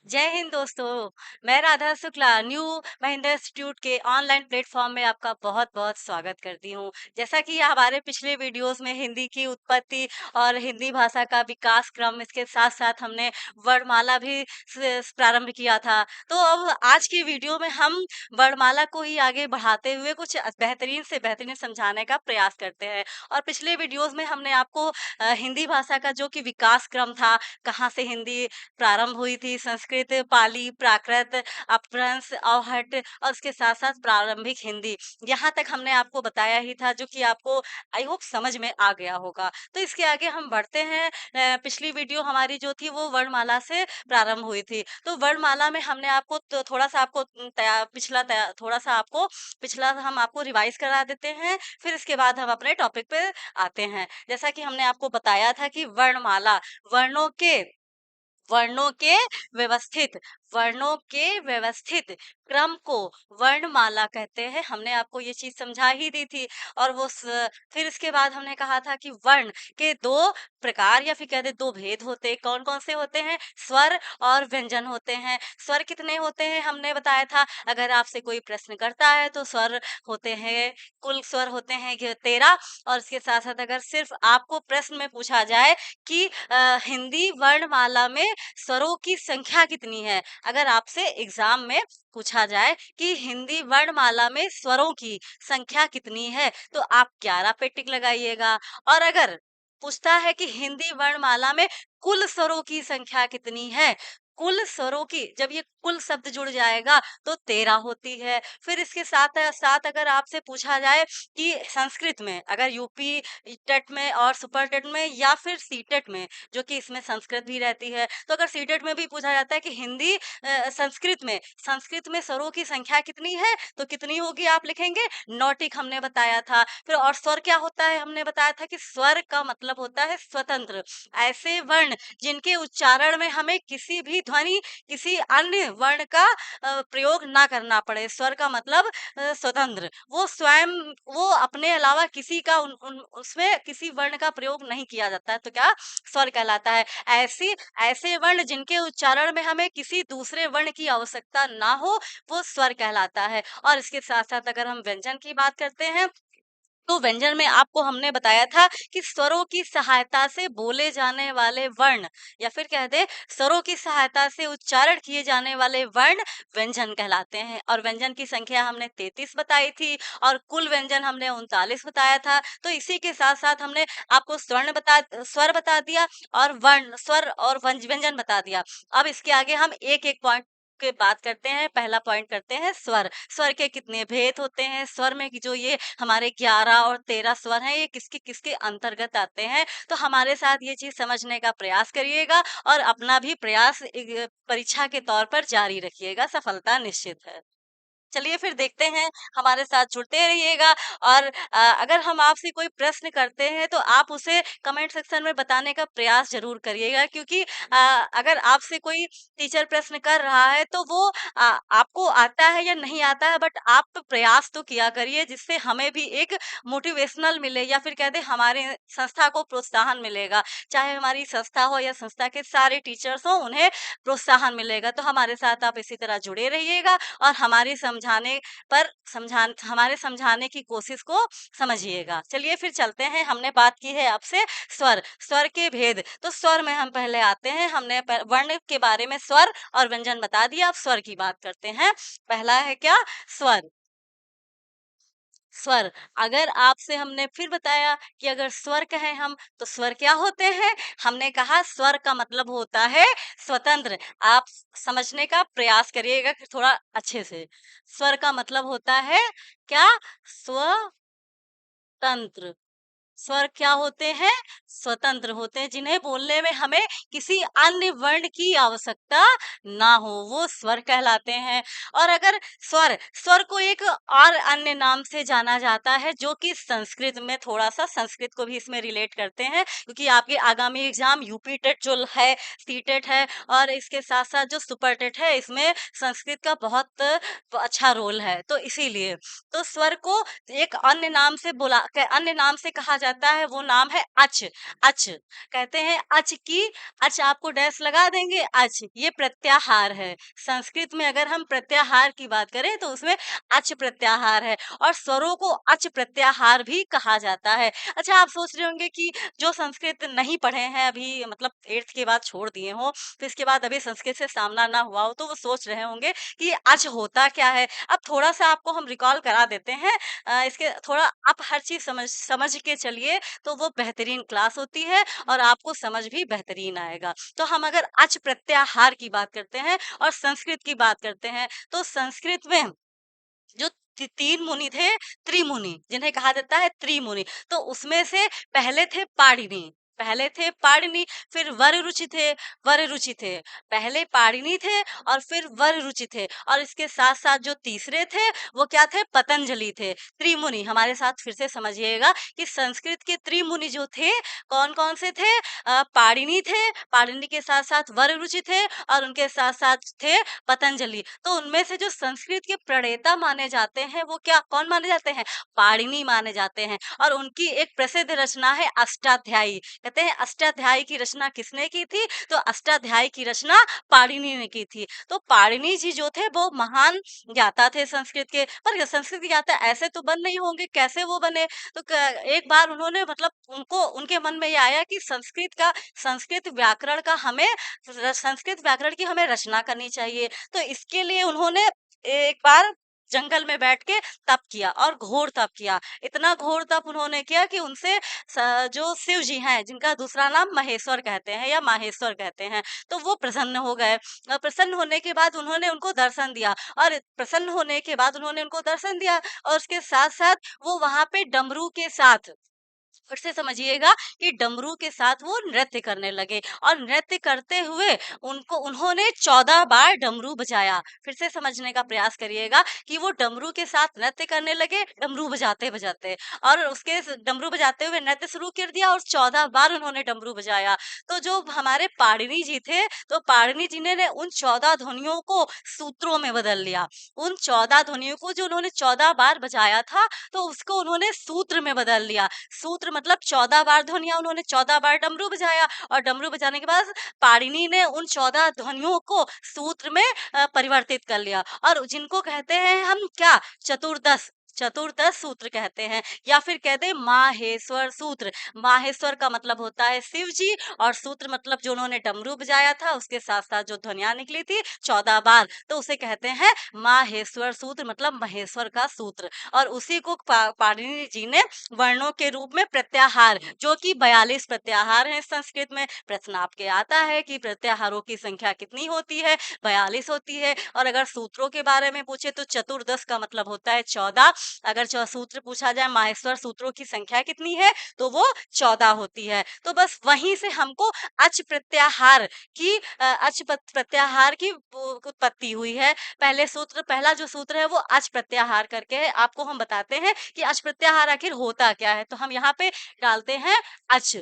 जय हिंद दोस्तों। मैं राधा शुक्ला न्यू महिंद्रा इंस्टीट्यूट के ऑनलाइन प्लेटफॉर्म में आपका बहुत बहुत स्वागत करती हूँ। जैसा कि हमारे पिछले वीडियोस में हिंदी की उत्पत्ति और हिंदी भाषा का विकास क्रम, इसके साथ साथ हमने वर्णमाला भी प्रारंभ किया था। तो अब आज की वीडियो में हम वर्णमाला को ही आगे बढ़ाते हुए कुछ बेहतरीन से बेहतरीन समझाने का प्रयास करते हैं। और पिछले वीडियोस में हमने आपको हिंदी भाषा का जो कि विकास क्रम था, कहाँ से हिंदी प्रारंभ हुई थी, संस्कृत, पाली, प्राकृत, अपभ्रंश, अवहट और उसके साथ-साथ प्रारंभिक हिंदी, यहाँ तक हमने आपको बताया ही था, जो कि आपको आई होप समझ में आ गया होगा। तो इसके आगे हम बढ़ते हैं। पिछली वीडियो हमारी जो थी वो वर्णमाला से प्रारंभ हुई थी। तो वर्णमाला में हमने आपको थोड़ा-सा आपको थोड़ा-सा आपको पिछला हम आपको रिवाइज़ करा देते हैं, फिर इसके बाद हम अपने टॉपिक पे आते हैं। जैसा कि हमने आपको बताया था कि वर्णमाला वर्णों के वर्णों के व्यवस्थित वर्णों के व्यवस्थित क्रम को वर्णमाला कहते हैं। हमने आपको ये चीज समझा ही दी थी। और फिर इसके बाद हमने कहा था कि वर्ण के दो प्रकार या फिर कह दे दो भेद होते हैं। कौन कौन से होते हैं? स्वर और व्यंजन होते हैं। स्वर कितने होते हैं हमने बताया था। अगर आपसे कोई प्रश्न करता है तो स्वर होते हैं, कुल स्वर होते हैं 13। और इसके साथ साथ अगर सिर्फ आपको प्रश्न में पूछा जाए कि हिंदी वर्णमाला में स्वरों की संख्या कितनी है, अगर आपसे एग्जाम में पूछा जाए कि हिंदी वर्णमाला में स्वरों की संख्या कितनी है, तो आप 11 पे टिक लगाइएगा। और अगर पूछता है कि हिंदी वर्णमाला में कुल स्वरों की संख्या कितनी है, कुल स्वरों की, जब ये कुल शब्द जुड़ जाएगा तो 13 होती है। फिर इसके साथ साथ अगर आपसे पूछा जाए कि संस्कृत में, अगर यूपी टेट में और सुपर टेट में या फिर सीटेट में, जो कि इसमें संस्कृत भी रहती है, तो अगर सीटेट में भी पूछा जाता है कि हिंदी संस्कृत में स्वरों की संख्या कितनी है, तो कितनी होगी आप लिखेंगे 9 टिक, हमने बताया था। फिर और स्वर क्या होता है, हमने बताया था कि स्वर का मतलब होता है स्वतंत्र, ऐसे वर्ण जिनके उच्चारण में हमें किसी भी ध्वनि, किसी अन्य वर्ण का प्रयोग ना करना पड़े। स्वर का मतलब स्वतंत्र, वो स्वयं, वो अपने अलावा किसी का उसमें किसी वर्ण का प्रयोग नहीं किया जाता है, तो क्या स्वर कहलाता है। ऐसी ऐसे वर्ण जिनके उच्चारण में हमें किसी दूसरे वर्ण की आवश्यकता ना हो, वो स्वर कहलाता है। और इसके साथ साथ अगर हम व्यंजन की बात करते हैं, तो व्यंजन में आपको हमने बताया था कि स्वरों की सहायता से बोले जाने वाले वर्ण, या फिर कह दे स्वरों की सहायता से उच्चारण किए जाने वाले वर्ण व्यंजन कहलाते हैं। और व्यंजन की संख्या हमने 33 बताई थी और कुल व्यंजन हमने 39 बताया था। तो इसी के साथ साथ हमने आपको स्वर बता दिया और वर्ण, स्वर और व्यंजन बता दिया। अब इसके आगे हम एक एक पॉइंट के बात करते हैं। पहला पॉइंट करते हैं स्वर। स्वर के कितने भेद होते हैं, स्वर में जो ये हमारे 11 और 13 स्वर हैं, ये किसके किसके अंतर्गत आते हैं। तो हमारे साथ ये चीज समझने का प्रयास करिएगा और अपना भी प्रयास परीक्षा के तौर पर जारी रखिएगा, सफलता निश्चित है। चलिए फिर देखते हैं, हमारे साथ जुड़ते रहिएगा। और अगर हम आपसे कोई प्रश्न करते हैं तो आप उसे कमेंट सेक्शन में बताने का प्रयास जरूर करिएगा, क्योंकि अगर आपसे कोई टीचर प्रश्न कर रहा है तो वो आपको आता है या नहीं आता है, बट आप प्रयास तो किया करिए, जिससे हमें भी एक मोटिवेशनल मिले, या फिर कह दे हमारे संस्था को प्रोत्साहन मिलेगा। चाहे हमारी संस्था हो या संस्था के सारे टीचर्स हो, उन्हें प्रोत्साहन मिलेगा। तो हमारे साथ आप इसी तरह जुड़े रहिएगा और हमारे समझाने की कोशिश को समझिएगा। चलिए फिर चलते हैं। हमने बात की है आपसे स्वर के भेद। तो स्वर में हम पहले आते हैं। हमने वर्ण के बारे में स्वर और व्यंजन बता दिया, अब स्वर की बात करते हैं। पहला है क्या? स्वर। स्वर, अगर आपसे हमने फिर बताया कि अगर स्वर कहें हम, तो स्वर क्या होते हैं? हमने कहा स्वर का मतलब होता है स्वतंत्र। आप समझने का प्रयास करिएगा कि थोड़ा अच्छे से। स्वर का मतलब होता है क्या? स्वतंत्र। स्वर क्या होते हैं? स्वतंत्र होते हैं, जिन्हें बोलने में हमें किसी अन्य वर्ण की आवश्यकता ना हो, वो स्वर कहलाते हैं। और अगर स्वर स्वर को एक और अन्य नाम से जाना जाता है, जो कि संस्कृत में, थोड़ा सा संस्कृत को भी इसमें रिलेट करते हैं, क्योंकि आपके आगामी एग्जाम यूपी टेट जो है, सी टेट है, और इसके साथ साथ जो सुपर टेट है, इसमें संस्कृत का बहुत अच्छा रोल है। तो इसीलिए तो स्वर को एक अन्य नाम से अन्य नाम से कहा जाता है वो नाम है अच। अच कहते हैं अच की, अच आपको डैश लगा देंगे अच, ये प्रत्याहार है। संस्कृत में अगर हम प्रत्याहार की बात करें तो उसमें अच प्रत्याहार है और स्वरों को अच प्रत्याहार भी कहा जाता है। अच्छा, आप सोच रहे होंगे कि जो संस्कृत नहीं पढ़े हैं अभी, मतलब 8th के बाद छोड़ दिए हो, तो इसके बाद अभी संस्कृत से सामना ना हुआ हो, तो वो सोच रहे होंगे कि ये अच होता क्या है। अब थोड़ा सा आपको हम रिकॉल करा देते हैं। इसके थोड़ा आप हर चीज समझ समझ के चलिए तो वो बेहतरीन क्लास होती है और आपको समझ भी बेहतरीन आएगा। तो हम अगर अच प्रत्याहार की बात करते हैं और संस्कृत की बात करते हैं, तो संस्कृत में जो 3 मुनि थे, त्रिमुनि जिन्हें कहा जाता है त्रिमुनि, तो उसमें से पहले थे पाणिनि, पहले थे पाणिनि, फिर वररुचि थे, वररुचि थे। पहले पाणिनि थे और फिर वररुचि थे और इसके साथ-साथ जो तीसरे थे वो क्या थे? पतंजलि थे। त्रिमुनि हमारे साथ फिर से समझिएगा कि संस्कृत के त्रिमुनि जो थे, कौन-कौन से थे? पाणिनि थे, पाणिनि के साथ-साथ वररुचि थे और उनके साथ-साथ थे पतंजलि। तो उनमें से जो संस्कृत के प्रणेता माने जाते हैं वो क्या कौन माने जाते हैं? पाणिनि माने जाते हैं और उनकी एक प्रसिद्ध रचना है अष्टाध्यायी। कहते हैं अष्टाध्यायी की रचना किसने की थी? तो अष्टाध्यायी की रचना पाणिनि ने की थी। तो पाणिनि जी जो थे वो महान ज्ञाता थे संस्कृत के, पर संस्कृत के ज्ञाता ऐसे तो बन नहीं होंगे, कैसे वो बने? तो एक बार उन्होंने, मतलब उनको उनके मन में ये आया कि संस्कृत व्याकरण का हमें संस्कृत व्याकरण की हमें रचना करनी चाहिए। तो इसके लिए उन्होंने एक बार जंगल में बैठ के तप किया और घोर तप किया। इतना घोर तप उन्होंने किया कि उनसे जो शिव जी हैं, जिनका दूसरा नाम महेश्वर कहते हैं या माहेश्वर कहते हैं, तो वो प्रसन्न हो गए। प्रसन्न होने के बाद उन्होंने उनको दर्शन दिया और प्रसन्न होने के बाद उन्होंने उनको दर्शन दिया और उसके साथ साथ वो वहां पे डमरू के साथ, फिर से समझिएगा कि डमरू के साथ वो नृत्य करने लगे और नृत्य करते हुए उन्होंने 14 बार डमरू बजाया। फिर से समझने का प्रयास करिएगा कि वो डमरू के साथ नृत्य करने लगे, डमरू बजाते बजाते, और डमरू बजाते हुए नृत्य शुरू कर दिया और 14 बार उन्होंने डमरू बजाया। तो जो हमारे पाणिनि जी थे, तो पाणिनि जी ने उन 14 ध्वनियों को सूत्रों में बदल लिया। उन 14 ध्वनियों को जो उन्होंने 14 बार बजाया था, तो उसको उन्होंने सूत्र में बदल लिया। सूत्र मतलब 14 बार ध्वनियाँ, उन्होंने 14 बार डमरू बजाया और डमरू बजाने के बाद पाणिनि ने उन 14 ध्वनियों को सूत्र में परिवर्तित कर लिया और जिनको कहते हैं हम क्या? चतुर्दश, चतुर्दश सूत्र कहते हैं या फिर कहते हैं माहेश्वर सूत्र। माहेश्वर का मतलब होता है शिव जी और सूत्र मतलब जो उन्होंने डमरू बजाया था उसके साथ साथ जो ध्वनियां निकली थी 14 बार, तो उसे कहते हैं माहेश्वर सूत्र, मतलब महेश्वर का सूत्र। और उसी को पाणिनि जी ने वर्णों के रूप में प्रत्याहार, जो कि 42 प्रत्याहार हैं संस्कृत में। प्रश्न आपके आता है कि प्रत्याहारों की संख्या कितनी होती है? 42 होती है। और अगर सूत्रों के बारे में पूछे तो चतुर्दश का मतलब होता है 14। अगर सूत्र पूछा जाए माहेश्वर सूत्रों की संख्या कितनी है, तो वो 14 होती है। तो बस वहीं से हमको अच प्रत्याहार की प्रत्याहार की उत्पत्ति हुई है। पहला जो सूत्र है वो अच प्रत्याहार करके है। आपको हम बताते हैं कि अच प्रत्याहार आखिर होता क्या है। तो हम यहाँ पे डालते हैं अच।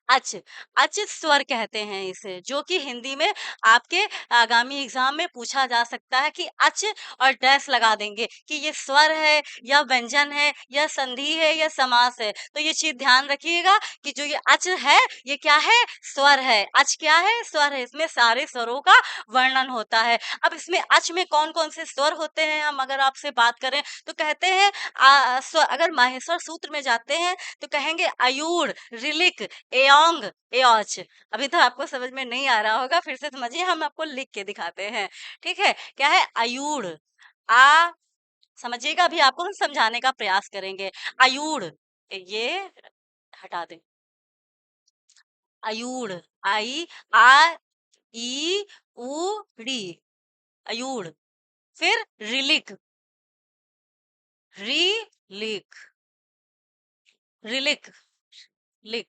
अच, अच स्वर कहते हैं इसे, जो कि हिंदी में आपके आगामी एग्जाम में पूछा जा सकता है कि अच और डैश लगा देंगे कि ये स्वर है या व्यंजन है या संधि है या समास है। तो ये चीज ध्यान रखिएगा कि जो ये अच है ये क्या है? स्वर है। अच क्या है? स्वर है। इसमें सारे स्वरों का वर्णन होता है। अब इसमें अच में कौन कौन से स्वर होते हैं, हम अगर आपसे बात करें तो कहते हैं अगर माहेश्वर सूत्र में जाते हैं तो कहेंगे अयूर, रिलिक, एयोंग, एयोच। अभी तो आपको समझ में नहीं आ रहा होगा, फिर से समझिए, हम आपको लिख के दिखाते हैं। ठीक है? क्या है? अयूर। आ समझिएगा, अभी आपको हम समझाने का प्रयास करेंगे। अयूर, ये हटा दें। अयूर, आई आ ई उ री, अयूर। फिर रिलिक, री लिक, रिलिक, लिक,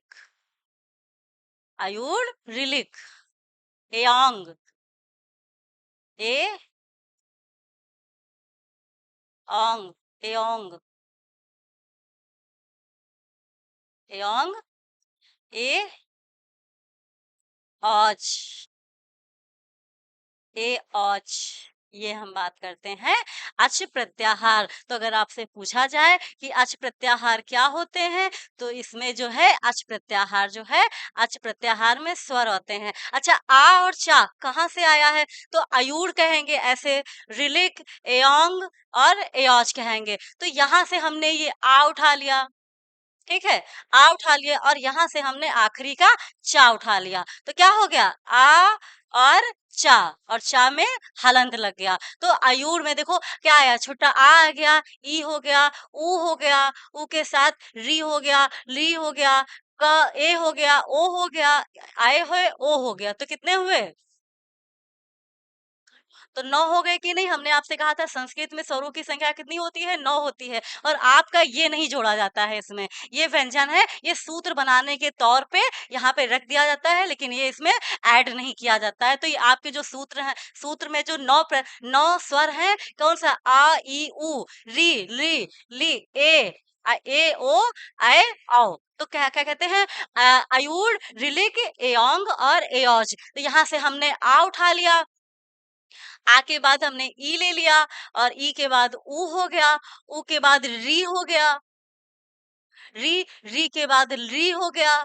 अयूर, रिलिक, एयोंग, ए ओंग, एयोंग, एयोंग, ए औच, ए औच। ये हम बात करते हैं अच प्रत्याहार। तो अगर आपसे पूछा जाए कि अच प्रत्याहार क्या होते हैं, तो इसमें जो है अच प्रत्याहार जो है, अच प्रत्याहार में स्वर होते हैं। अच्छा, आ और चा कहाँ से आया है? तो अयूर कहेंगे ऐसे, रिलिक, एयोंग और एयौज कहेंगे। तो यहाँ से हमने ये आ उठा लिया, ठीक है, आ उठा लिया और यहाँ से हमने आखिरी का चा उठा लिया। तो क्या हो गया? आ और चा, और चा में हलंत लग गया। तो आयुर में देखो क्या आया, छोटा आ गया, ई हो गया, ऊ हो गया, ऊ के साथ री हो गया, ली हो गया, क ए हो गया, ओ हो गया, आए हुए ओ हो गया। तो कितने हुए? तो 9 हो गए कि नहीं? हमने आपसे कहा था संस्कृत में स्वरों की संख्या कितनी होती है? 9 होती है। और आपका ये नहीं जोड़ा जाता है इसमें। ये व्यंजन है, ये सूत्र बनाने के तौर पे यहाँ पे रख दिया जाता है, लेकिन ये इसमें ऐड नहीं किया जाता है। तो ये आपके जो सूत्र हैं, सूत्र में जो 9 स्वर हैं, कौन-सा? आ, ई, उ, री, ली, ली, ए, ओ, ऐ, औ। तो क्या क्या कहते हैं? अयूर, रिलिक, एयोंग और एयौज। तो यहाँ से हमने आ उठा लिया, आ के बाद हमने ई ले लिया, और ई के बाद ऊ हो गया, ऊ के बाद री हो गया, री, री के बाद ली हो गया,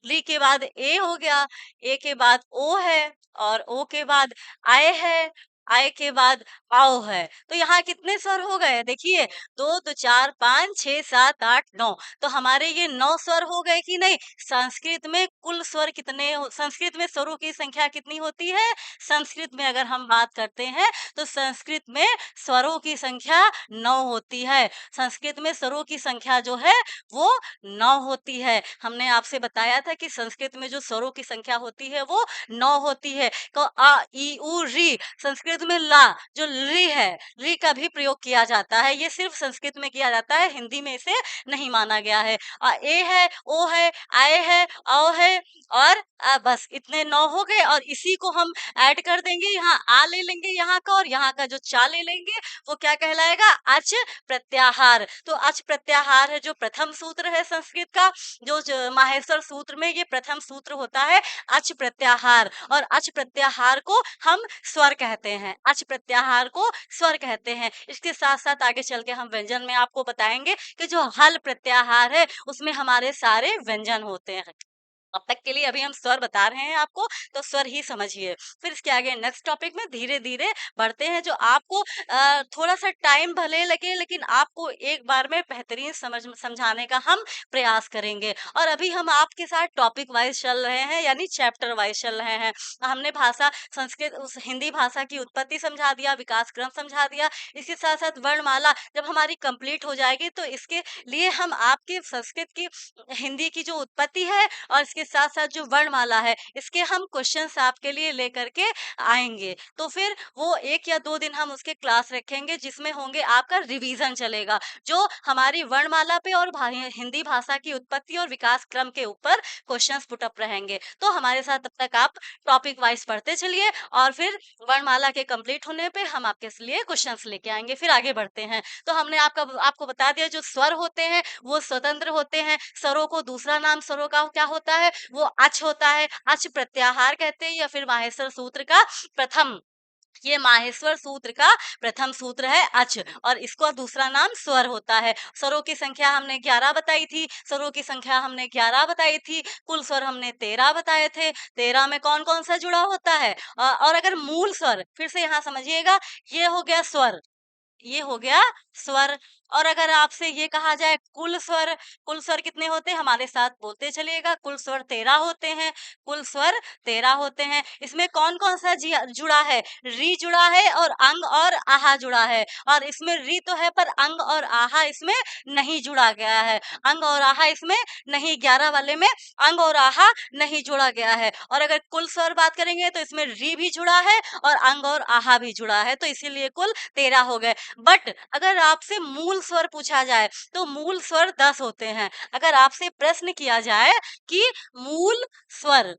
ली के बाद ए हो गया, ए के बाद ओ है, और ओ के बाद आय है, आय के बाद आओ है। तो यहाँ कितने स्वर हो गए? देखिए, 2 तो 4 5 6 7 8 9। तो हमारे ये 9 स्वर हो गए कि नहीं? संस्कृत में कुल स्वर कितने संस्कृत में स्वरों की संख्या कितनी होती है? संस्कृत में अगर हम बात करते हैं, तो संस्कृत में स्वरों की संख्या 9 होती है। संस्कृत में स्वरों की संख्या जो है वो 9 होती है। हमने आपसे बताया था कि संस्कृत में जो स्वरों की संख्या होती है वो 9 होती है। तो आ, ई, उ, री। संस्कृत में ला, जो ली है, ली का भी प्रयोग किया जाता है। ये सिर्फ संस्कृत में किया जाता है, हिंदी में इसे नहीं माना गया है। ए है, ओ है, आए है, औ है, और बस इतने 9 हो गए, और इसी को हम ऐड कर देंगे, यहाँ आ ले लेंगे यहाँ का, और यहाँ का जो चा ले लेंगे, वो क्या कहलाएगा? अच प्रत्याहार। तो अच प्रत्याहार है जो प्रथम सूत्र है संस्कृत का, जो माहेश्वर सूत्र में ये प्रथम सूत्र होता है, अच प्रत्याहार। और अच प्रत्याहार को हम स्वर कहते हैं, अच प्रत्याहार को स्वर कहते हैं। इसके साथ साथ आगे चल के हम व्यंजन में आपको बताएंगे कि जो हल प्रत्याहार है उसमें हमारे सारे व्यंजन होते हैं। अब तक के लिए अभी हम स्वर बता रहे हैं आपको, तो स्वर ही समझिए। फिर इसके आगे नेक्स्ट टॉपिक में धीरे-धीरे बढ़ते हैं, जो आपको थोड़ा-सा टाइम भले लगे, लेकिन आपको एक बार में बेहतरीन समझाने का हम प्रयास करेंगे। और अभी हम आपके साथ टॉपिक वाइज़ चल रहे हैं, यानी चैप्टर वाइज़ चल रहे हैं। हमने भाषा संस्कृत उस हिंदी भाषा की उत्पत्ति समझा दिया, विकास क्रम समझा दिया। इसके साथ-साथ वर्णमाला जब हमारी कंप्लीट हो जाएगी, तो इसके लिए हम आपके संस्कृत की हिंदी की जो उत्पत्ति है, और इसके साथ-साथ जो वर्णमाला है, इसके हम क्वेश्चंस आपके लिए लेकर के आएँगे। तो फिर वो 1 या 2 दिन हम उसके क्लास रखेंगे, जिसमें होंगे आपका रिवीजन चलेगा, जो हमारी वर्णमाला पे और हिंदी भाषा की उत्पत्ति और विकास क्रम के ऊपर क्वेश्चंस पुट अप रहेंगे। तो हमारे साथ तब तक आप टॉपिक वाइज़ पढ़ते चलिए, और फिर वर्णमाला के कंप्लीट होने पे हम आपके लिए क्वेश्चंस लेके आएँगे। फिर आगे बढ़ते हैं। तो हमने आपको बता दिया, जो स्वर होते हैं वो स्वतंत्र होते हैं। स्वरों को दूसरा नाम स्वरों का क्या होता है? वो अच होता है। अच प्रत्याहार कहते हैं, या फिर माहेश्वर सूत्र का प्रथम, ये माहेश्वर सूत्र का प्रथम सूत्र है अच, और इसका दूसरा नाम स्वर होता है। स्वरों की संख्या हमने 11 बताई थी, स्वरों की संख्या हमने 11 बताई थी, कुल स्वर हमने 13 बताए थे। 13 में कौन-कौन सा जुड़ा होता है? और अगर मूल स्वर, फिर से यहाँ समझिएगा, ये हो गया स्वर, ये हो गया स्वर। और अगर आपसे ये कहा जाए कुल स्वर कितने होते हैं? हमारे साथ बोलते चलिएगा, कुल स्वर 13 होते हैं, कुल स्वर 13 होते हैं। इसमें कौन-कौन सा जुड़ा है? री जुड़ा है, और अंग और आहा जुड़ा है। और इसमें री तो है, पर अंग और आहा इसमें नहीं जुड़ा गया है। अंग और आहा इसमें नहीं, 11 वाले में अंग और आहा नहीं जोड़ा गया है। और अगर कुल स्वर बात करेंगे, तो इसमें री भी जुड़ा है और अंग और आहा भी जुड़ा है, तो इसीलिए कुल 13 हो गए। बट अगर आपसे मूल स्वर पूछा जाए, तो मूल स्वर 10 होते हैं। अगर आपसे प्रश्न किया जाए कि मूल स्वर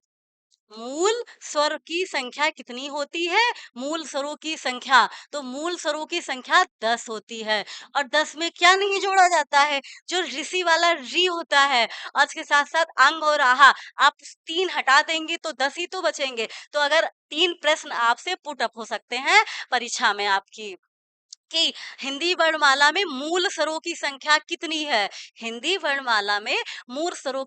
मूल स्वर की संख्या कितनी होती है? मूल स्वरों की संख्या, तो मूल स्वरों की संख्या 10 होती है। और 10 में क्या नहीं जोड़ा जाता है? जो ऋषि वाला री होता है, और इसके साथ-साथ अंग और आहा, आप 3 हटा देंगे तो 10 ही तो बचेंगे। तो अगर 3 प्रश्न आपसे पुट अप हो सकते हैं परीक्षा में आपकी, कि हिंदी वर्णमाला में मूल स्वरों की संख्या कितनी है? हिंदी वर्णमाला में मूल स्वरों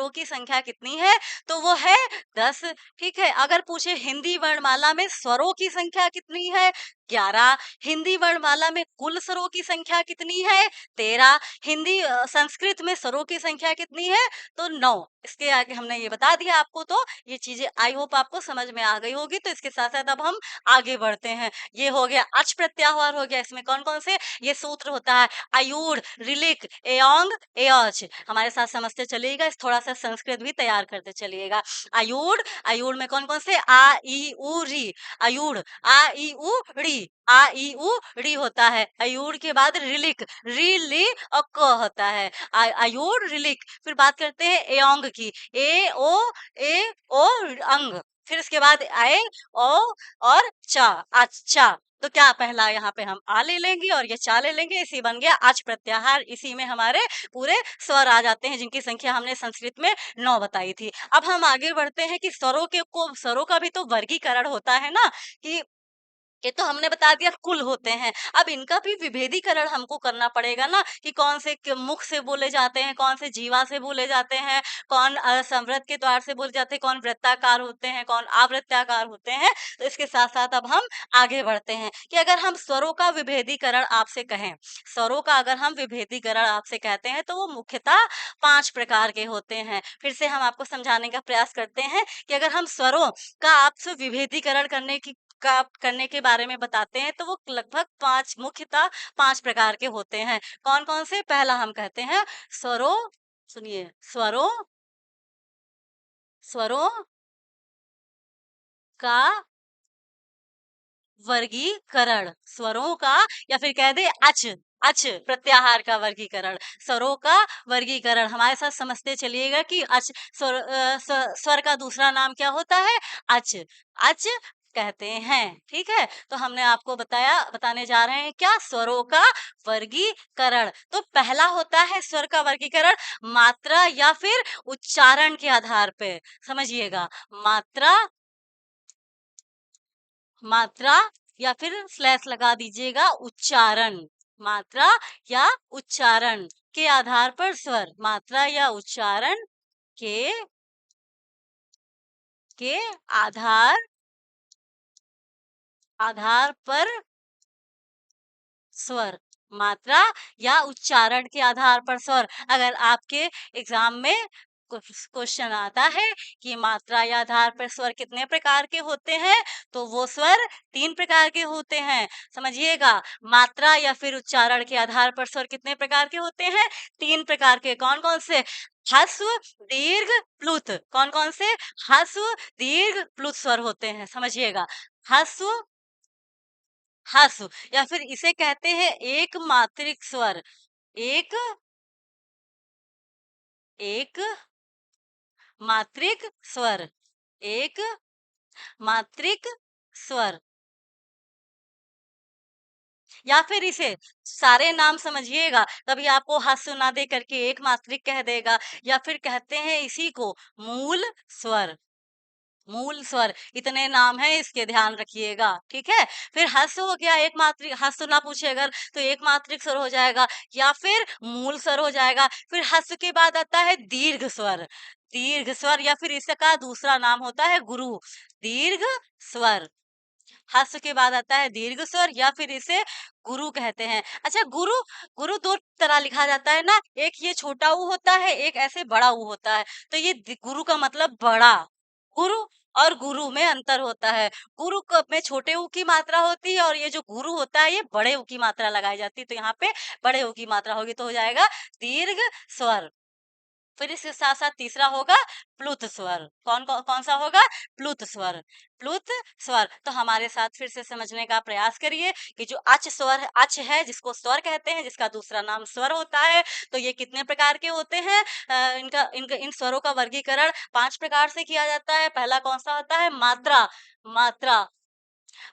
की संख्या कितनी है? तो वो है 10। ठीक है। अगर पूछे हिंदी वर्णमाला में स्वरों की संख्या कितनी है? 11। हिंदी वर्णमाला में कुल स्वरों की संख्या कितनी है? 13। संस्कृत में स्वरों की संख्या कितनी है? तो 9। इसके आगे हमने ये बता दिया आपको, तो ये चीजें आई होप आपको समझ में आ गई होगी। तो इसके साथ साथ अब हम आगे बढ़ते हैं। ये हो गया अच प्रत्याहार हो गया। इसमें कौन कौन से ये सूत्र होता है? अयूढ़, रिलिक, एयोंग, एयच। हमारे साथ समझते चलिएगा, इस थोड़ा सा संस्कृत भी तैयार करते चलिएगा। अयूढ़, अयूढ़ में कौन कौन से? आ ई उ री। अयूढ़, आ ई उ री, आ ई उ री होता है। अयूढ़ के बाद रिलिक, री ली और क होता है। अयूढ़, रिलिक। फिर बात करते हैं एयोंग की, ए ओ अंग। फिर इसके बाद आए ओ और चा, अच्छा। तो क्या पहला यहाँ पे हम आ ले लेंगे और ये चा ले लेंगे, इसी बन गया अच प्रत्याहार। इसी में हमारे पूरे स्वर आ जाते हैं, जिनकी संख्या हमने संस्कृत में 9 बताई थी। अब हम आगे बढ़ते हैं कि स्वरों का भी तो वर्गीकरण होता है ना, कि ये तो हमने बता दिया कुल होते हैं। अब इनका भी विभेदीकरण हमको करना पड़ेगा ना, कि कौन से मुख से बोले जाते हैं, कौन से जीवा से बोले जाते हैं, कौन संवृत के द्वार से बोले जाते हैं, कौन वृत्ताकार होते हैं, कौन आवृत्ताकार होते हैं। तो इसके साथ साथ अब हम आगे बढ़ते हैं कि अगर हम स्वरों का विभेदीकरण आपसे कहें, स्वरों का अगर हम विभेदीकरण आपसे कहते हैं, तो वो मुख्यतः 5 प्रकार के होते हैं। फिर से हम आपको समझाने का प्रयास करते हैं कि अगर हम स्वरों का आपसे विभेदीकरण करने के बारे में बताते हैं, तो वो लगभग 5, मुख्यतः 5 प्रकार के होते हैं। कौन कौन से? पहला हम कहते हैं स्वरों, सुनिए, स्वरों स्वरों का वर्गीकरण। स्वरों का, या फिर कह दे अच, अच प्रत्याहार का वर्गीकरण। स्वरों का वर्गीकरण हमारे साथ समझते चलिएगा कि स्वर का दूसरा नाम क्या होता है? अच, अच कहते हैं। ठीक है। तो हमने आपको बताने जा रहे हैं क्या? स्वरों का वर्गीकरण। तो पहला होता है स्वर का वर्गीकरण मात्रा या फिर उच्चारण के आधार पे। समझिएगा, मात्रा, मात्रा या फिर स्लैश लगा दीजिएगा, उच्चारण। मात्रा या उच्चारण के आधार पर स्वर, मात्रा या उच्चारण के के आधार आधार पर स्वर, मात्रा या उच्चारण के आधार पर स्वर। अगर आपके एग्जाम में क्वेश्चन आता है कि मात्रा या आधार पर स्वर कितने प्रकार के होते हैं, तो वो स्वर 3 प्रकार के होते हैं। समझिएगा, मात्रा या फिर उच्चारण के आधार पर स्वर कितने प्रकार के होते हैं? 3 प्रकार के। कौन कौन से? ह्रस्व, दीर्घ, प्लुत। कौन कौन से? ह्रस्व, दीर्घ, प्लुत स्वर होते हैं। समझिएगा, ह्रस्व, ह्रस्व, या फिर इसे कहते हैं एक मात्रिक स्वर। एक एक मात्रिक स्वर, एक मात्रिक स्वर। या फिर इसे सारे नाम समझिएगा, कभी आपको हस्व ना दे करके एक मात्रिक कह देगा। या फिर कहते हैं इसी को मूल स्वर, मूल स्वर। इतने नाम है, इसके ध्यान रखिएगा। ठीक है। फिर हस्व हो गया, एक मात्रिक, हस्व ना पूछे अगर तो एक मात्रिक स्वर हो जाएगा, या फिर मूल स्वर हो जाएगा। फिर हस्व के बाद आता है दीर्घ स्वर, दीर्घ स्वर, या फिर इसका दूसरा नाम होता है गुरु, दीर्घ स्वर। हस्व के बाद आता है दीर्घ स्वर, या फिर इसे गुरु कहते हैं। अच्छा, गुरु, गुरु 2 तरह लिखा जाता है ना, एक ये छोटा ऊ होता है, एक ऐसे बड़ा ऊ होता है। तो ये गुरु का मतलब बड़ा, गुरु और गुरु में अंतर होता है। में छोटे ऊ की मात्रा होती है, और ये जो गुरु होता है ये बड़े ऊ की मात्रा लगाई जाती है। तो यहाँ पे बड़े ऊ की मात्रा होगी, तो हो जाएगा दीर्घ स्वर। फिर इसके साथ-साथ तीसरा होगा प्लुत स्वर। कौन-सा होगा? प्लुत स्वर। प्लुत स्वर। तो हमारे साथ फिर से समझने का प्रयास करिए कि जो अच है जिसको स्वर कहते हैं, जिसका दूसरा नाम स्वर होता है, तो ये कितने प्रकार के होते हैं? इनका इनका इन स्वरों का वर्गीकरण 5 प्रकार से किया जाता है। पहला कौन-सा होता है? मात्रा। मात्रा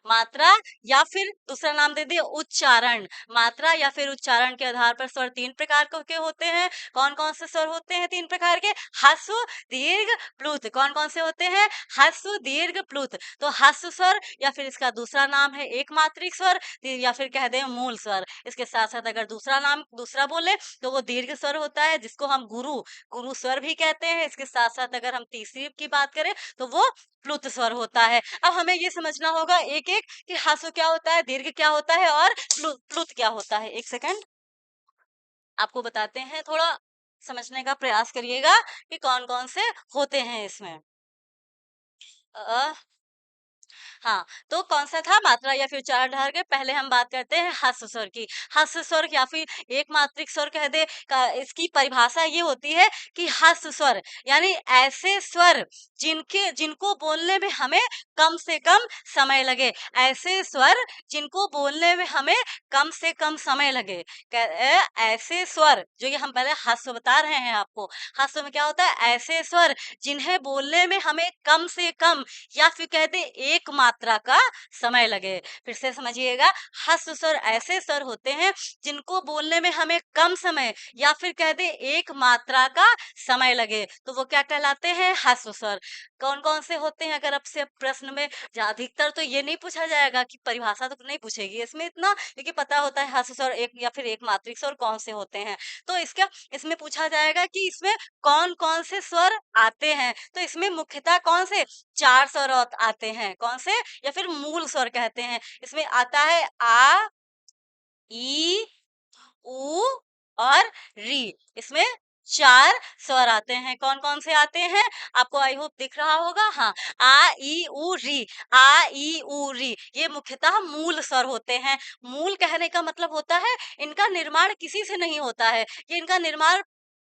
मात्रा या फिर दूसरा नाम दे दिए उच्चारण। मात्रा या फिर उच्चारण के आधार पर स्वर 3 प्रकार के होते हैं। कौन-कौन से स्वर होते हैं 3 प्रकार के? ह्रस्व, दीर्घ, प्लुत। कौन-कौन से होते हैं? ह्रस्व, दीर्घ, प्लुत। तो ह्रस्व स्वर या फिर इसका दूसरा नाम है एकमात्रिक स्वर या फिर कह दें मूल स्वर। इसके साथ-साथ अगर दूसरा बोले तो वो दीर्घ स्वर होता है जिसको हम गुरु स्वर भी कहते हैं। इसके साथ-साथ अगर हम तीसरी की बात करें तो वो प्लुत स्वर होता है। अब हमें ये समझना होगा एक-एक कि ह्रस्व क्या होता है, दीर्घ क्या होता है और प्लुत क्या होता है। 1 सेकंड आपको बताते हैं, थोड़ा समझने का प्रयास करिएगा कि कौन-कौन से होते हैं इसमें। अ हाँ, तो कौन-सा था मात्रा या फिर उच्चारण आधार के पहले हम बात करते हैं ह्रस्व स्वर की। ह्रस्व स्वर या फिर एकमात्रिक स्वर कह दें का इसकी परिभाषा ये होती है कि ह्रस्व स्वर यानी ऐसे स्वर जिनको बोलने में हमें कम से कम समय लगे। ऐसे स्वर जिनको बोलने में हमें कम से कम समय लगे। ऐसे स्वर जो ये हम पहले ह्रस्व बता रहे हैं आपको। ह्रस्व में क्या होता है? ऐसे स्वर जिन्हें बोलने में हमें कम से कम या फिर कह दें एक मात्रा का समय लगे। फिर से समझिएगा, ह्रस्व स्वर ऐसे स्वर होते हैं जिनको बोलने में हमें कम समय या फिर कह दें एक मात्रा का समय लगे, तो वो क्या कहलाते हैं? ह्रस्व स्वर। कौन-कौन से होते हैं? अगर आपसे प्रश्न में अधिकतर तो ये नहीं पूछा जाएगा कि परिभाषा तो नहीं पूछेगी इसमें इतना, क्योंकि पता होता है ह्रस्व स्वर एक या फिर एक मात्रिक स्वर कौन से होते हैं। तो इसमें पूछा जाएगा कि इसमें कौन-कौन से स्वर आते हैं। तो इसमें मुख्यतः कौन से 4 स्वर आते हैं। कौन से? या फिर मूल स्वर कहते हैं। इसमें आता है आ, ई, उ और री। इसमें 4 स्वर आते हैं। कौन-कौन से आते हैं? आपको आई होप दिख रहा होगा। हाँ, आ, ई, उ, री। आ, ई, उ, री। ये मुख्यतः मूल स्वर होते हैं। मूल कहने का मतलब होता है इनका निर्माण किसी से नहीं होता है। ये इनका निर्माण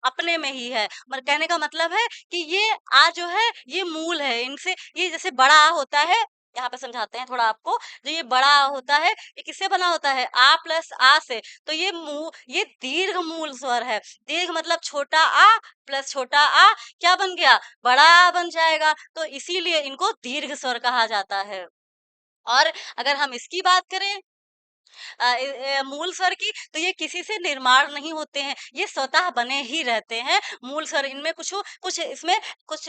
अपने में ही है। कहने का मतलब है कि ये आ जो है ये मूल है। इनसे ये जैसे बड़ा आ होता है, यहाँ पे समझाते हैं थोड़ा आपको। जो ये बड़ा आ होता है ये किससे बना होता है? आ प्लस आ से। तो ये दीर्घ मूल स्वर है। दीर्घ मतलब छोटा आ प्लस छोटा आ क्या बन गया? बड़ा आ बन जाएगा। तो इसीलिए इनको दीर्घ स्वर कहा जाता है। और अगर हम इसकी बात करें मूल स्वर की, तो ये किसी से निर्माण नहीं होते हैं, ये स्वतः बने ही रहते हैं। मूल स्वर इनमें कुछ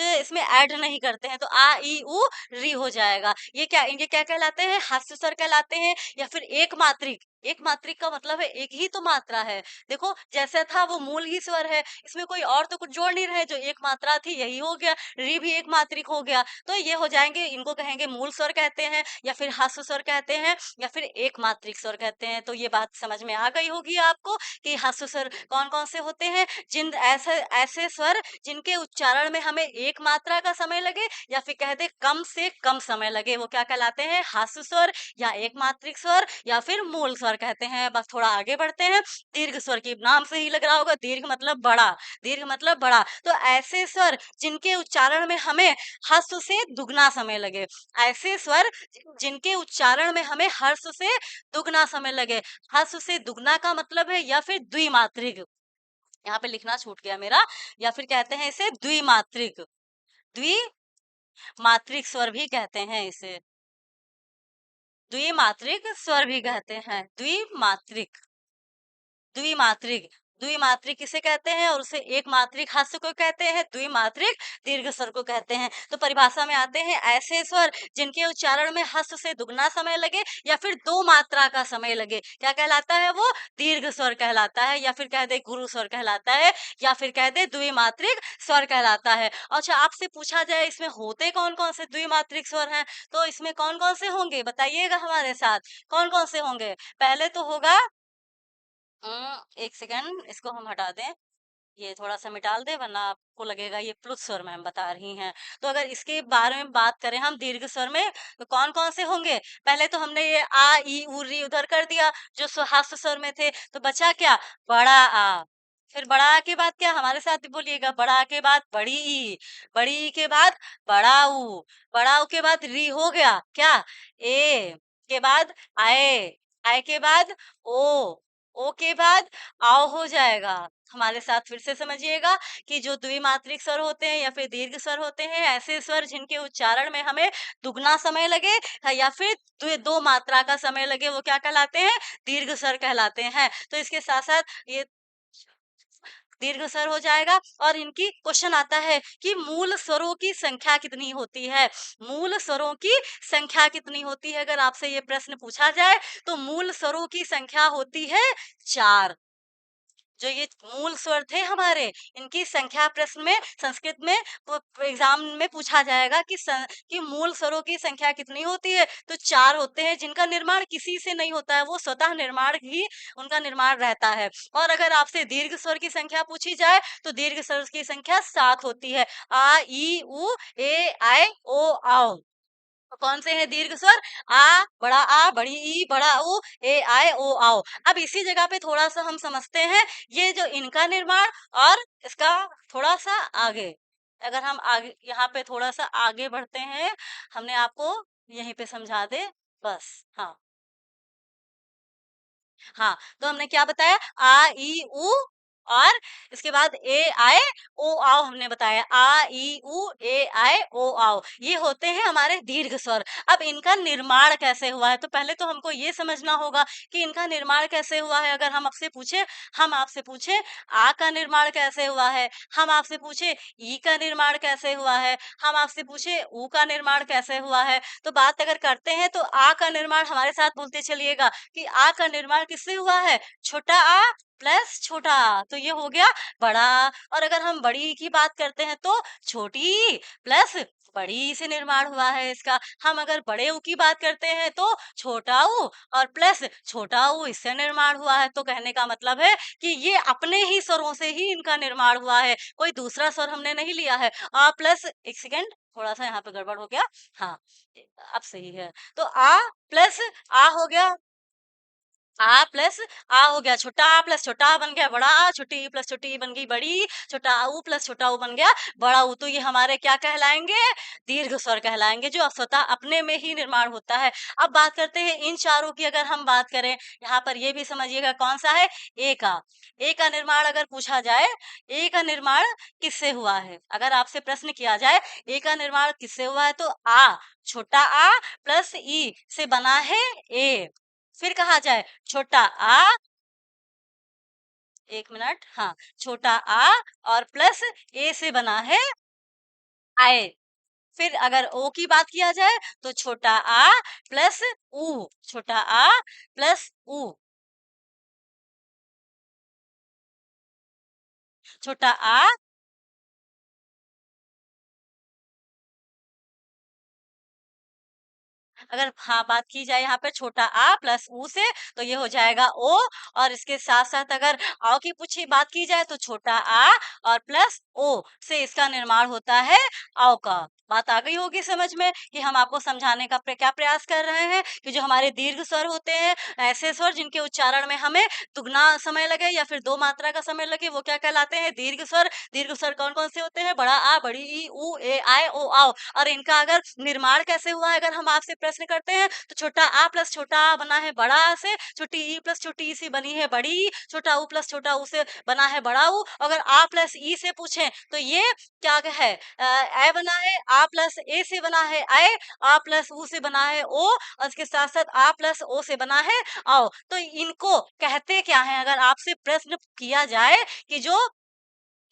इसमें ऐड नहीं करते हैं, तो आ ई उ री हो जाएगा। ये क्या कहलाते हैं? ह्रस्व स्वर कहलाते हैं या फिर एक मात्रिक। एक मात्रिक का मतलब है एक ही तो मात्रा है। देखो जैसा था वो मूल ही स्वर है, इसमें कोई और तो कुछ जोड़ नहीं रहे। जो एक मात्रा थी यही हो गया, री भी एक मात्रिक हो गया। तो ये हो जाएंगे, इनको कहेंगे मूल स्वर कहते हैं या फिर ह्रस्व स्वर कहते हैं या फिर एक मात्रिक स्वर कहते हैं। तो ये बात समझ में आ गई होगी आपको कि ह्रस्व स्वर कौन-कौन से होते हैं। जिन ऐसे ऐसे स्वर जिनके उच्चारण में हमें एक मात्रा का समय लगे या फिर कह दे कम से कम समय लगे, वो क्या कहलाते हैं? ह्रस्व स्वर या एक मात्रिक स्वर या फिर मूल स्वर कहते हैं। बस थोड़ा आगे बढ़ते हैं। दीर्घ स्वर की नाम से ही लग रहा होगा, दीर्घ मतलब बड़ा। दीर्घ मतलब बड़ा। तो ऐसे स्वर जिनके उच्चारण में हमें ह्रस्व से दुगना समय लगे। ऐसे स्वर जिनके उच्चारण में हमें हर्ष से दुगना समय लगे। हर्ष से दुगना का मतलब है या फिर द्विमात्रिक। यहाँ पे लिखना छूट गया मेरा। या फिर कहते हैं इसे द्विमात्रिक। द्विमात्रिक स्वर भी कहते हैं इसे। द्विमात्रिक स्वर भी कहते हैं। द्विमात्रिक। द्विमात्रिक। द्विमात्रिक किसे कहते हैं? और उसे एक मात्रिक हास्य को कहते हैं, द्विमात्रिक दीर्घ स्वर को कहते हैं। तो परिभाषा में आते हैं ऐसे स्वर जिनके उच्चारण में हस्त से दुगना समय लगे या फिर 2 मात्रा का समय लगे। क्या कहलाता है वो? दीर्घ स्वर कहलाता है या फिर कह दे गुरु स्वर कहलाता है या फिर कह दे द्विमात्रिक स्वर कहलाता है। अच्छा आपसे पूछा जाए इसमें होते कौन-कौन से द्विमात्रिक स्वर हैं? तो इसमें कौन-कौन से होंगे? बताइएगा हमारे साथ। कौन-कौन से होंगे? पहले तो होगा 1 सेकंड इसको हम हटा दें। ये थोड़ा-सा मिटाल दें वरना आपको लगेगा ये प्लुत स्वर में हम बता रही हैं। तो अगर इसके बारे में बात करें हम दीर्घ स्वर में तो कौन-कौन से होंगे? पहले तो हमने ये आ, ई, उ, री उधर कर दिया जो हास्य स्वर में थे। तो बचा क्या? बड़ा आ। फिर बड़ा आ के बाद क्या, हमारे साथ भी बोलिएगा, बड़ा आ के बाद बड़ी ई, बड़ी ई के बाद बड़ा ऊ, बड़ा ऊ के बाद री हो गया क्या, ए के बाद आए, आए के बाद ओ के बाद आओ हो जाएगा। हमारे साथ फिर से समझिएगा कि जो द्विमात्रिक स्वर होते हैं या फिर दीर्घ स्वर होते हैं, ऐसे स्वर जिनके उच्चारण में हमें दुगना समय लगे या फिर दो मात्रा का समय लगे, वो क्या कहलाते हैं, दीर्घ स्वर कहलाते हैं। तो इसके साथ साथ ये दीर्घ स्वर हो जाएगा। और इनकी क्वेश्चन आता है कि मूल स्वरों की संख्या कितनी होती है, मूल स्वरों की संख्या कितनी होती है, अगर आपसे ये प्रश्न पूछा जाए तो मूल स्वरों की संख्या होती है 4। जो ये मूल स्वर थे हमारे, इनकी संख्या प्रश्न में संस्कृत में एग्जाम में पूछा जाएगा कि कि मूल स्वरों की संख्या कितनी होती है, तो 4 होते हैं, जिनका निर्माण किसी से नहीं होता है, वो स्वतः निर्माण ही उनका निर्माण रहता है। और अगर आपसे दीर्घ स्वर की संख्या पूछी जाए तो दीर्घ स्वर की संख्या 7 होती है, आ ई उ ए आई ओ आओ। तो कौन से हैं दीर्घ स्वर, बड़ा आ, बड़ी ई, बड़ा ऊ, ए आए ओ आओ। अब इसी जगह पे थोड़ा सा हम समझते हैं ये जो इनका निर्माण और इसका थोड़ा सा आगे, अगर हम आगे यहाँ पे थोड़ा सा आगे बढ़ते हैं, हमने आपको यहीं पे समझा दे बस। हाँ हाँ, तो हमने क्या बताया, आ ई उ, और इसके बाद ए आए ओ आओ, हमने बताया आ ई उ ए आए ओ आओ, ये होते हैं हमारे दीर्घ स्वर। अब इनका निर्माण कैसे हुआ है, तो पहले तो हमको ये समझना होगा कि इनका निर्माण कैसे हुआ है। अगर हम आपसे पूछे आ का निर्माण कैसे हुआ है, हम आपसे पूछे ई का निर्माण कैसे हुआ है, हम आपसे पूछे ऊ का निर्माण कैसे हुआ है, तो बात अगर करते हैं तो आ का निर्माण हमारे साथ बोलते चलिएगा कि आ का निर्माण किससे हुआ है, छोटा आ प्लस छोटा आ, तो ये हो गया बड़ा आ। और अगर हम बड़ी की बात करते हैं तो छोटी ई प्लस बड़ी ई से निर्माण हुआ है इसका। हम अगर बड़े ऊ की बात करते हैं तो छोटा ऊ और प्लस छोटा ऊ, इससे निर्माण हुआ है। तो कहने का मतलब है कि ये अपने ही स्वरों से ही इनका निर्माण हुआ है, कोई दूसरा स्वर हमने नहीं लिया है। आ प्लस, एक सेकेंड, थोड़ा सा यहाँ पे गड़बड़ हो गया, हाँ अब सही है। तो आ प्लस आ हो गया, आ प्लस आ हो गया छोटा आ, प्लस छोटा आ बन गया बड़ा आ, छोटी ई प्लस छोटी ई बन गई बड़ी ई, छोटा ऊ प्लस छोटा ऊ बन गया बड़ा ऊ। तो ये हमारे क्या कहलाएंगे, दीर्घ स्वर कहलाएंगे, जो स्वतः अपने में ही निर्माण होता है। अब बात करते हैं इन चारों की, अगर हम बात करें यहाँ पर ये भी समझिएगा कौन सा है, ए का। ए का निर्माण अगर पूछा जाए, ए का निर्माण किससे हुआ है, अगर आपसे प्रश्न किया जाए ए का निर्माण किससे हुआ है, तो आ छोटा आ प्लस ई से बना है ए। फिर कहा जाए छोटा आ, एक मिनट, हाँ, छोटा आ और प्लस ए से बना है आए। फिर अगर ओ की बात किया जाए तो छोटा आ प्लस ऊ, छोटा आ प्लस ऊ, छोटा आ, अगर हाँ बात की जाए यहाँ पे छोटा आ प्लस ऊ से, तो ये हो जाएगा ओ। और इसके साथ साथ अगर आओ की पूछी बात की जाए तो छोटा आ और प्लस ओ से इसका निर्माण होता है आओ का। बात आ गई होगी समझ में कि हम आपको समझाने का क्या प्रयास कर रहे हैं कि जो हमारे दीर्घ स्वर होते हैं, ऐसे स्वर जिनके उच्चारण में हमें दुगना समय लगे या फिर दो मात्रा का समय लगे, वो क्या कहलाते हैं, दीर्घ स्वर। दीर्घ स्वर कौन कौन से होते हैं, बड़ा आ, बड़ी ई, ऊ, ए आए ओ आओ। और इनका अगर निर्माण कैसे हुआ है, अगर हम आपसे प्रश्न करते हैं तो छोटा आ प्लस छोटा आ बना है बड़ा आ से, छोटी ई प्लस छोटी ई से बनी है बड़ी ई, छोटा ऊ प्लस छोटा ऊ से बना है बड़ा ऊ। अगर आ प्लस ई से पूछें तो ये क्या है, ए बना है, आ प्लस ए से बना है आए, आ प्लस ऊ से बना है ओ, और इसके साथ साथ आ प्लस ओ से बना है आओ। तो इनको कहते क्या है, अगर आपसे प्रश्न किया जाए कि जो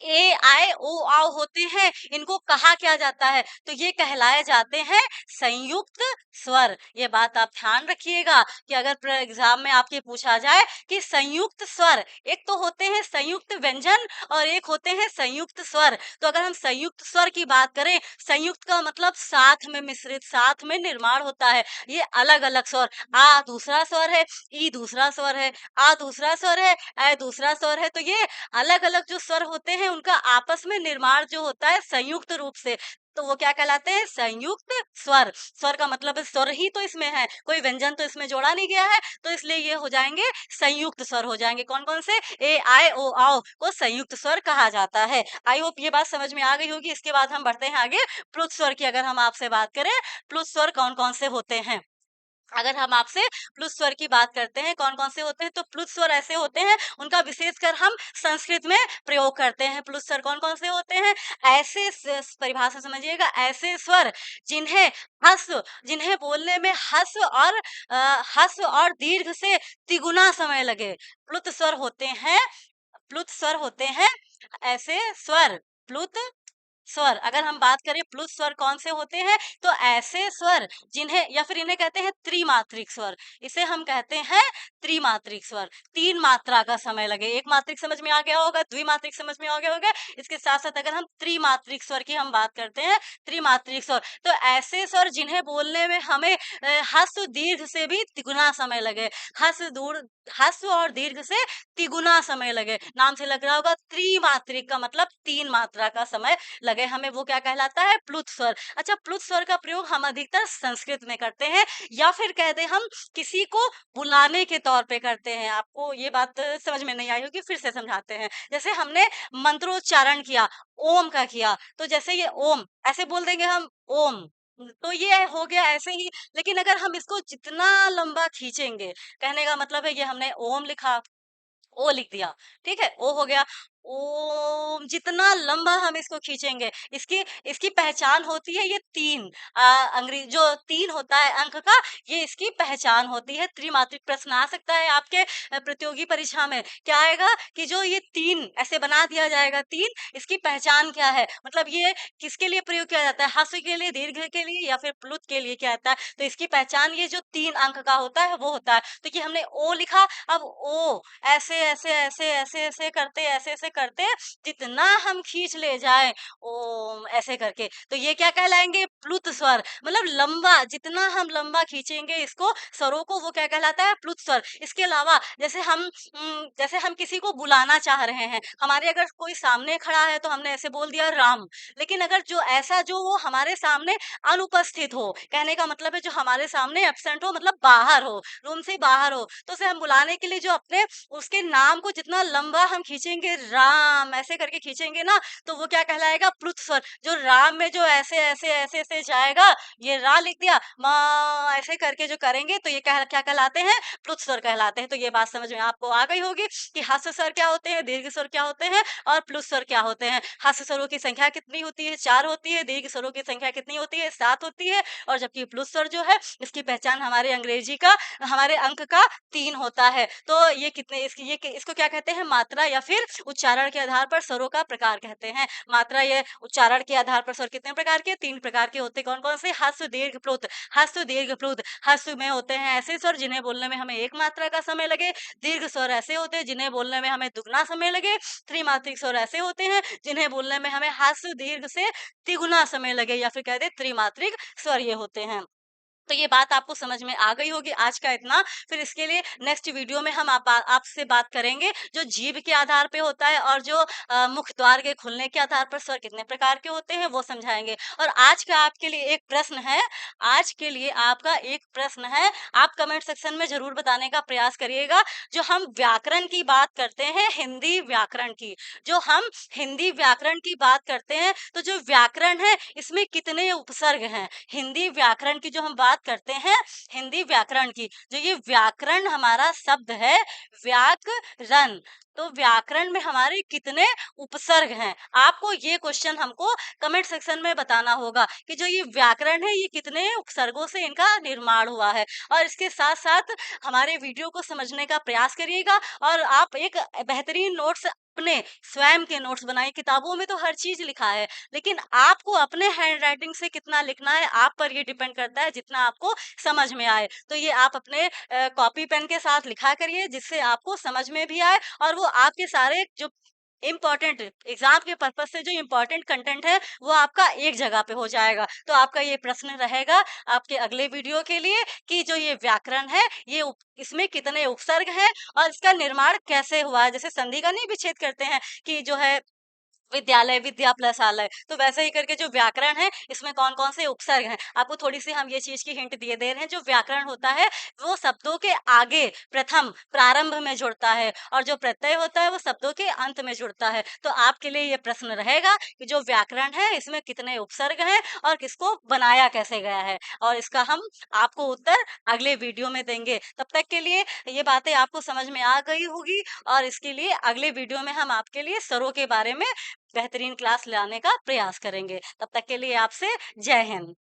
ए आए ओ आओ होते हैं, इनको कहा क्या जाता है, तो ये कहलाए जाते हैं संयुक्त स्वर। ये बात आप ध्यान रखिएगा कि अगर एग्जाम में आपके पूछा जाए कि संयुक्त स्वर, एक तो होते हैं संयुक्त व्यंजन और एक होते हैं संयुक्त स्वर। तो अगर हम संयुक्त स्वर की बात करें, संयुक्त का मतलब साथ में मिश्रित, साथ में निर्माण होता है। ये अलग अलग स्वर, आ दूसरा स्वर है, ई दूसरा स्वर है, आ दूसरा स्वर है, ए दूसरा स्वर है। तो ये अलग अलग जो स्वर होते हैं उनका आपस में निर्माण जो होता है संयुक्त रूप से, तो वो क्या कहलाते हैं? संयुक्त स्वर। स्वर का मतलब स्वर ही तो इसमें है, कोई व्यंजन तो इसमें जोड़ा नहीं गया है, तो इसलिए ये हो जाएंगे संयुक्त स्वर हो जाएंगे। कौन कौन से? ए आय ओ आओ को संयुक्त स्वर कहा जाता है। आई होप ये बात समझ में आ गई होगी। इसके बाद हम बढ़ते हैं आगे। प्लुत स्वर की अगर हम आपसे बात करें, प्लुत स्वर कौन कौन से होते हैं? अगर हम आपसे प्लुत स्वर की बात करते हैं, कौन-कौन से होते हैं, तो प्लुत स्वर ऐसे होते हैं, उनका विशेषकर हम संस्कृत में प्रयोग करते हैं। प्लुत स्वर कौन-कौन से होते हैं? ऐसे परिभाषा समझिएगा, ऐसे स्वर जिन्हें जिन्हें बोलने में हस और दीर्घ से तिगुना समय लगे, प्लुत स्वर होते हैं। प्लुत स्वर होते हैं ऐसे स्वर, प्लुत स्वर। अगर हम बात करें प्लुत स्वर कौन से होते हैं, तो ऐसे स्वर जिन्हें या फिर इन्हें कहते हैं त्रिमात्रिक स्वर। इसे हम कहते हैं त्रिमात्रिक स्वर। 3 मात्रा का समय लगे। एक मात्रिक समझ में आ गया होगा, द्विमात्रिक समझ में आ गया होगा। इसके साथ-साथ अगर हम त्रिमात्रिक स्वर की हम बात करते हैं, त्रिमात्रिक स्वर, तो ऐसे स्वर जिन्हें बोलने में हमें ह्रस्व दीर्घ से भी तिगुना समय लगे। ह्रस्व दूर ह्रस्व और दीर्घ से तिगुना समय लगे। नाम से लग रहा होगा, त्रिमात्रिक का मतलब 3 मात्रा का समय लगे हमें, वो क्या कहलाता है? प्लुत स्वर। अच्छा, प्लुत स्वर का प्रयोग हम अधिकतर संस्कृत में करते हैं, या फिर कहते हम किसी को बुलाने के तौर पे करते हैं। आपको ये बात समझ में नहीं आई होगी, फिर से समझाते हैं। जैसे हमने मंत्रोच्चारण किया, ओम का किया, तो जैसे ये ओम ऐसे बोल देंगे हम, ओम, तो ये हो गया ऐसे ही। लेकिन अगर हम इसको जितना लंबा खींचेंगे, कहने का मतलब है, ये हमने ओम लिखा, ओ लिख दिया, ठीक है? ओ हो गया। ओम, जितना लंबा हम इसको खींचेंगे, इसकी इसकी पहचान होती है ये 3 जो 3 होता है अंक का, ये इसकी पहचान होती है। त्रिमात्रिक प्रश्न आ सकता है आपके प्रतियोगी परीक्षा में। क्या आएगा कि जो ये 3 ऐसे बना दिया जाएगा, 3, इसकी पहचान क्या है? मतलब ये किसके लिए प्रयोग किया जाता है? ह्रस्व के लिए, दीर्घ के लिए, या फिर प्लुत के लिए किया जाता है? तो इसकी पहचान ये जो 3 अंक का होता है, वो होता है। तो ये हमने ओ लिखा, अब ओ ऐसे-ऐसे करते ऐसे-ऐसे करते जितना हम खींच ले जाएँ, ओम ऐसे करके, तो ये क्या कहलाएँगे? प्लुत स्वर। मतलब लंबा, जितना हम लंबा खींचेंगे इसको, स्वरों को, वो क्या कहलाता है? प्लुत स्वर। इसके अलावा जैसे हम किसी को बुलाना चाह रहे हैं, हमारे अगर कोई सामने खड़ा है तो हमने ऐसे बोल दिया राम, लेकिन अगर जो वो हमारे सामने अनुपस्थित हो, कहने का मतलब है जो हमारे सामने एब्सेंट हो, मतलब बाहर हो, रूम से बाहर हो, तो उसे हम बुलाने के लिए जो अपने उसके नाम को जितना लंबा हम खींचेंगे, राम ऐसे करके खींचेंगे ना, तो वो क्या कहलाएगा? प्लुत स्वर। जो राम में जो ऐसे जाएगा, ये रा लिख दिया, माँ ऐसे करके जो करेंगे, तो ये क्या कहलाते हैं? प्लुत स्वर कहलाते हैं। तो ये बात समझ में आपको आ गई होगी कि ह्रस्व स्वर क्या होते हैं, दीर्घ स्वर क्या होते हैं, और प्लुत स्वर क्या होते हैं। ह्रस्व स्वरों की संख्या कितनी होती है? 4 होती है। दीर्घ स्वरों की संख्या कितनी होती है? 7 होती है। और जबकि प्लुत स्वर जो है, इसकी पहचान हमारे अंक का 3 होता है। तो ये कितने इसको क्या कहते हैं? मात्रा या फिर उच्चारण के आधार पर स्वरों का प्रकार कहते हैं। मात्रा या उच्चारण के आधार पर स्वर कितने प्रकार के? 3 प्रकार के होते हैं। कौन-कौन से? ह्रस्व, दीर्घ, प्लुत। ह्रस्व, दीर्घ, प्लुत। ह्रस्व में होते हैं ऐसे स्वर जिन्हें बोलने में हमें 1 मात्रा का समय लगे। दीर्घ स्वर ऐसे होते हैं जिन्हें बोलने में हमें दुगना समय लगे। त्रिमात्रिक स्वर ऐसे होते हैं जिन्हें बोलने में हमें ह्रस्व, दीर्घ से तिगुना समय लगे, या फिर कहते हैं त्रिमात्रिक स्वर ये होते हैं। तो ये बात आपको समझ में आ गई होगी। आज का इतना। फिर इसके लिए नेक्स्ट वीडियो में हम आपसे बात करेंगे जो जीभ के आधार पे होता है, और जो मुख द्वार के खुलने के आधार पर स्वर कितने प्रकार के होते हैं, वो समझाएंगे। और आज का आपके लिए एक प्रश्न है, आज के लिए आपका एक प्रश्न है, आप कमेंट सेक्शन में जरूर बताने का प्रयास करिएगा। जो हम व्याकरण की बात करते हैं, हिंदी व्याकरण की, जो हम हिंदी व्याकरण की बात करते हैं, तो जो व्याकरण है इसमें कितने उपसर्ग हैं? हिंदी व्याकरण की जो हम बात करते हैं, हिंदी व्याकरण की, जो ये व्याकरण हमारा शब्द है, व्याकरण, तो व्याकरण में हमारे कितने उपसर्ग हैं? आपको ये क्वेश्चन हमको कमेंट सेक्शन में बताना होगा कि जो ये व्याकरण है, ये कितने उपसर्गों से इनका निर्माण हुआ है। और इसके साथ साथ हमारे वीडियो को समझने का प्रयास करिएगा, और आप एक बेहतरीन नोट्स, अपने स्वयं के नोट्स बनाइए। किताबों में तो हर चीज लिखा है, लेकिन आपको अपने हैंड राइटिंग से कितना लिखना है, आप पर ये डिपेंड करता है, जितना आपको समझ में आए। तो ये आप अपने कॉपी पेन के साथ लिखा करिए, जिससे आपको समझ में भी आए, और वो आपके सारे जो इम्पोर्टेंट एग्जाम के पर्पज से जो इम्पोर्टेंट कंटेंट है, वो आपका एक जगह पे हो जाएगा। तो आपका ये प्रश्न रहेगा आपके अगले वीडियो के लिए कि जो ये व्याकरण है, इसमें कितने उपसर्ग हैं, और इसका निर्माण कैसे हुआ है। जैसे संधि का नहीं विच्छेद करते हैं कि जो है विद्यालय, विद्या प्लस आलय। तो वैसे ही करके जो व्याकरण है, इसमें कौन-कौन से उपसर्ग हैं, आपको थोड़ी-सी हम ये चीज़ की हिंट दिए दे रहे हैं। जो व्याकरण होता है, वो शब्दों के आगे प्रथम प्रारंभ में जुड़ता है और जो प्रत्यय होता है, वो शब्दों के अंत में जुड़ता है। तो आपके लिए ये प्रश्न रहेगा कि जो व्याकरण है, इसमें कितने उपसर्ग हैं और किसको बनाया कैसे गया है? और इसका हम आपको उत्तर अगले वीडियो में देंगे। तब तक के लिए ये बातें आपको समझ में आ गई होगी और इसके लिए अगले वीडियो में हम आपके लिए स्वरों के बारे में बेहतरीन क्लास लाने का प्रयास करेंगे। तब तक के लिए आपसे जय हिंद।